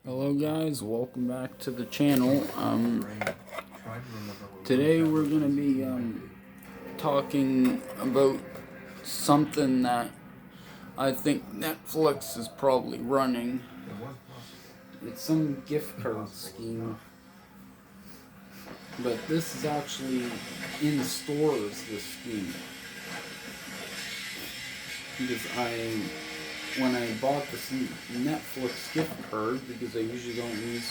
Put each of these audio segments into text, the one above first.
Hello guys, welcome back to the channel. Today we're going to be talking about something that I think Netflix is probably running. It's some gift card scheme, but this is actually in stores, this scheme. Because when I bought this Netflix gift card, because I usually don't use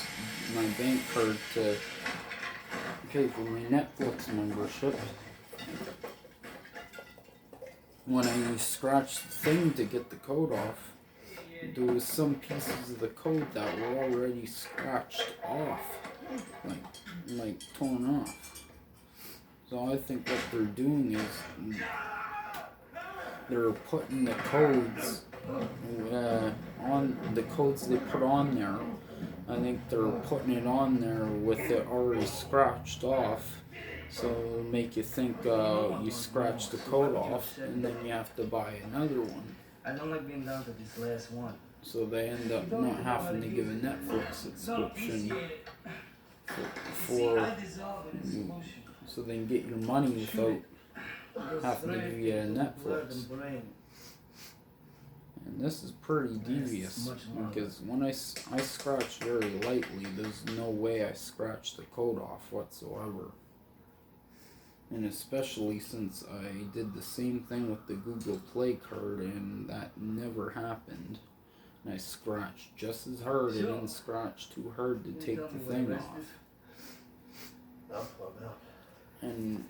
my bank card to pay for my Netflix membership, when I scratched the thing to get the code off, there was some pieces of the code that were already scratched off, like torn off. So I think what they're doing is they're putting the codes on the codes they put on there. I think they're putting it on there with it already scratched off, so it'll make you think you scratched the code off and then you have to buy another one. I don't like being down to this last one. So they end up not having to give a Netflix subscription so they can get your money without having to give you a Netflix. And this is pretty devious, because when I scratched very lightly, there's no way I scratched the code off whatsoever. And especially since I did the same thing with the Google Play card and that never happened. And I scratched just as hard, I didn't scratch too hard to take the thing off. And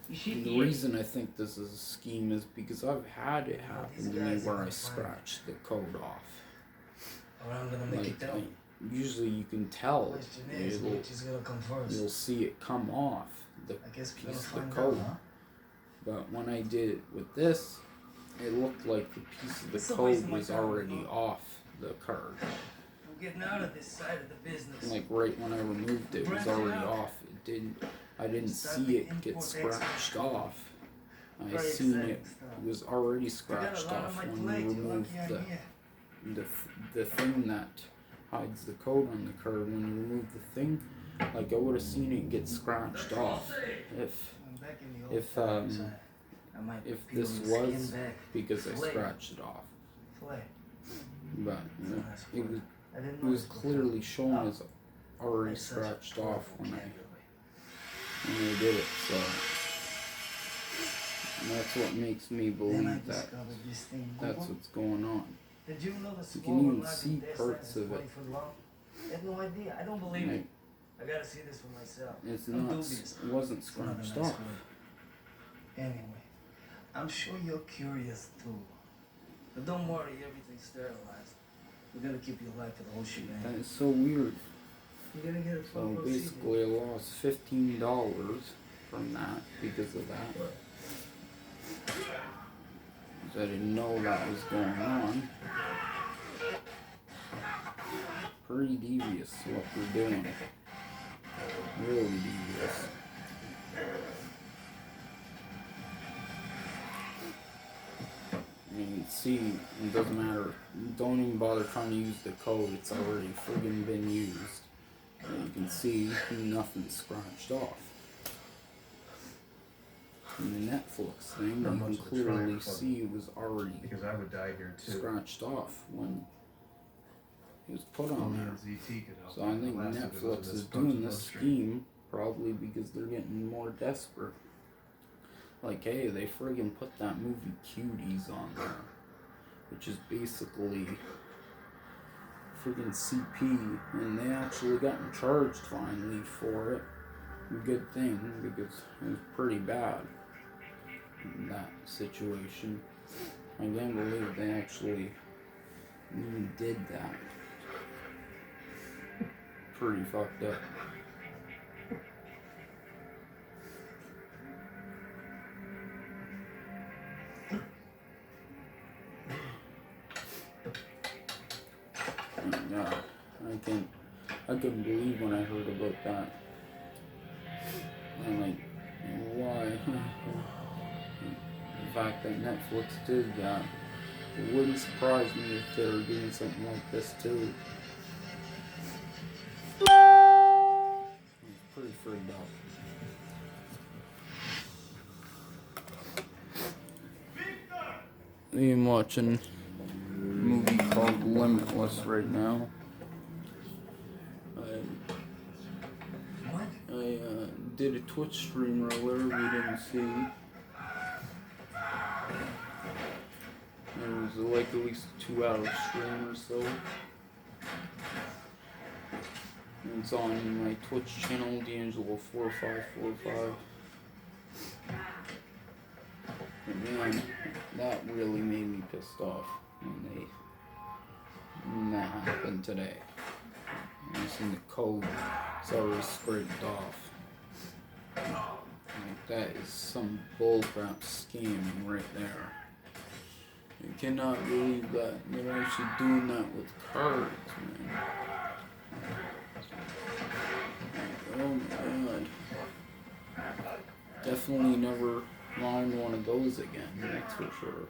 the reason I think this is a scheme is because I've had it happen to me where I scratched the code off. Usually you can tell, you'll see it come off, the piece of the code. But when I did it with this, it looked like the piece of the code was already off the card. I'm getting out of this side of the business. Like right when I removed it, it was already off. I didn't see it get scratched off. I seen it was already scratched off when we removed the thing that hides the code on the card. When you remove the thing, like I would have seen it get scratched off if this was because I scratched it off. But it was clearly shown as already scratched off when I did it, so that's what makes me believe that that's what's going on. Did you know the You can even see parts of it. I had no idea. I don't believe it. I gotta see this for myself. It wasn't scratched off. Anyway, I'm sure you're curious too. But don't worry, everything's sterilized. We're gonna keep you alive for the whole shebang. That is so weird. You're gonna get a So basically I lost $15 from that because of that. Because I didn't know that was going on. Pretty devious what they're doing. Really devious. And you can see, it doesn't matter. Don't even bother trying to use the code. It's already friggin' been used. And you can see nothing scratched off. In the Netflix thing, you can clearly see it was already scratched off when it was put on there. So I think Netflix is doing this scheme probably because they're getting more desperate. Like, hey, they friggin' put that movie Cuties on there, which is basically friggin' CP, and they actually gotten charged finally for it. Good thing, because it was pretty bad in that situation. I can't believe they actually even did that. Pretty fucked up. Yeah, I couldn't believe when I heard about that. I'm like, why? The fact that Netflix did that, it wouldn't surprise me if they were doing something like this too. He's pretty freaked out. I'm watching a movie called Limitless right now. I did a Twitch stream earlier we didn't see. It was like at least a 2-hour stream or so. And it's on my Twitch channel, D'Angelo4545. And man, that really made me pissed off when that happened today. I seen the code, so it was scraped off. Like, that is some bullcrap scamming right there. You cannot believe that they're actually doing that with cards, man. Oh my god. Definitely never mind one of those again, that's for sure.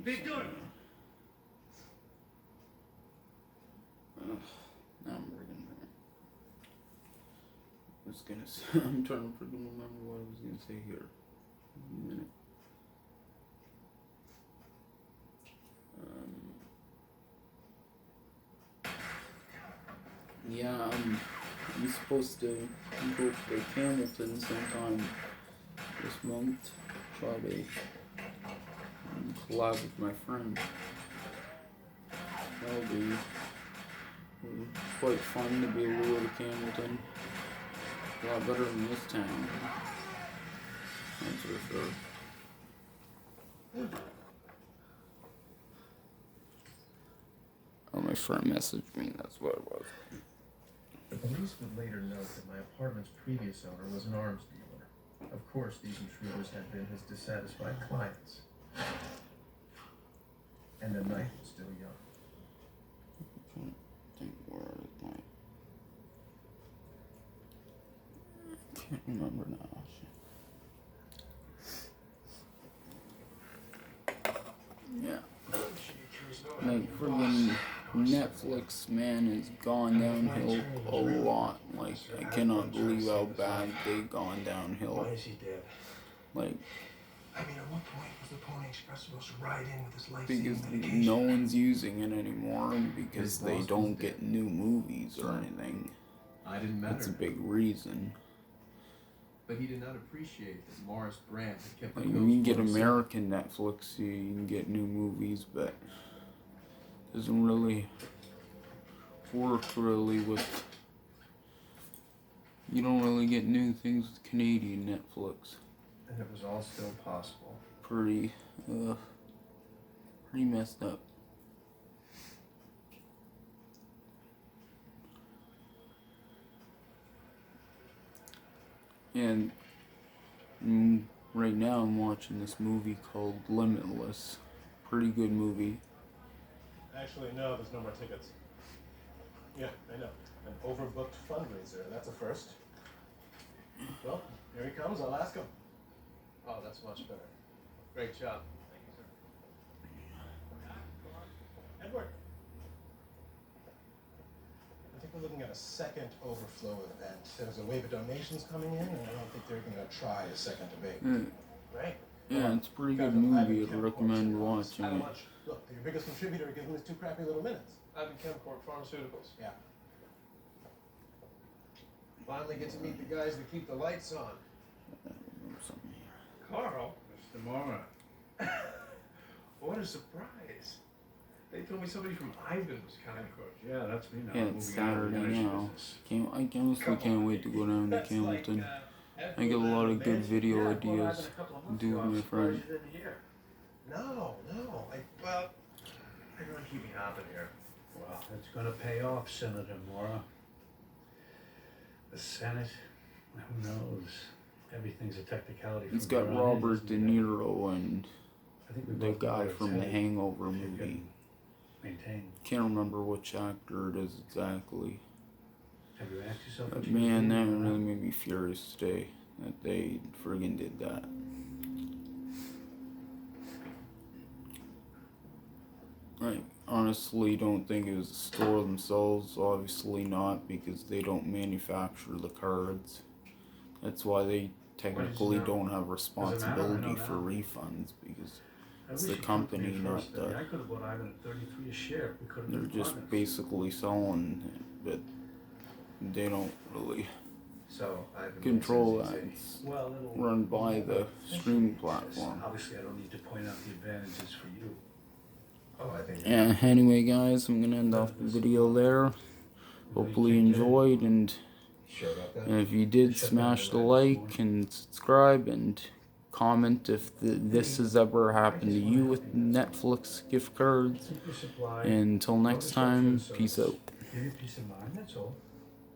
Victor! I'm trying to freaking remember what I was gonna say here. A minute. Yeah, I'm supposed to go to Hamilton sometime this month. Try to collab with my friend. That'll be quite fun to be able to go to Hamilton. A lot better than this town. That's for sure. Oh, my friend messaged me, that's what it was. The police would later note that my apartment's previous owner was an arms dealer. Of course, these intruders had been his dissatisfied clients. And the night was still young. I'm trying to think where I can't remember now. Yeah. Like, friggin' Netflix, man, has gone downhill a lot. Like, I cannot believe how bad they've gone downhill. Why is he dead? Like, I mean, at what point was the Pony Express supposed to ride in with this life-saving because medication? no one's using it anymore, and because they don't get new movies or anything. I didn't matter. That's a big reason. But he did not appreciate that Morris Brandt had kept the Like, you ghost can get voice. American Netflix, you can get new movies, but it doesn't really work really with. You don't really get new things with Canadian Netflix. And it was all still possible. Pretty messed up. And right now I'm watching this movie called Limitless. Pretty good movie. Actually, no, there's no more tickets. Yeah, I know. An overbooked fundraiser, that's a first. Well, here he comes, I'll ask him. Oh, that's much better. Great job. Edward. I think we're looking at a second overflow event. There's a wave of donations coming in, and I don't think they're going to try a second debate. Right? Yeah, it's a pretty good movie. I'd recommend watching it. Look, your biggest contributor gave him his 2 crappy little minutes. Ivan Chemcorp Pharmaceuticals. Yeah. Finally get to meet the guys that keep the lights on. Something here. Carl, Mr. Mora. What a surprise. They told me somebody from Ivan was coming. Yeah, that's me now. Yeah, it's Saturday now. I honestly can't wait to go down to Hamilton. I get a lot of good video ideas to do with my friend. No. Well, they're going to keep me hopping here. Well, it's going to pay off, Senator Mora. The Senate, who knows? everything's a technicality. from It's got here on in, Robert isn't De it? Niro and I think we the both know guy it's from the heavy. Hangover If you movie. can maintain. Can't remember which actor it is exactly. Have you asked yourself But what you man, that mean? really made me furious today that they friggin' did that. I honestly don't think it was the store themselves. Obviously not, because they don't manufacture the cards. That's why they technically now? don't have I responsibility know for now. refunds, because I it's wish the you'd come to me company, not first. I mean, the. I could have bought Ivan at 33 a share. We could have They're been just partners. basically selling it, but they don't really So Ivan control makes that. sense, It's Well, it'll run by the streaming Yes, platform. obviously, I don't need to point out the advantages for you. Oh, I think. Yeah, anyway guys, I'm gonna end off the video there. Hopefully you enjoyed, and Sure about that? if you did, smash the like and subscribe and comment if this has ever happened to you with Netflix gift cards. Keep your supply. And until next time, peace out. Give you peace of mind, that's all.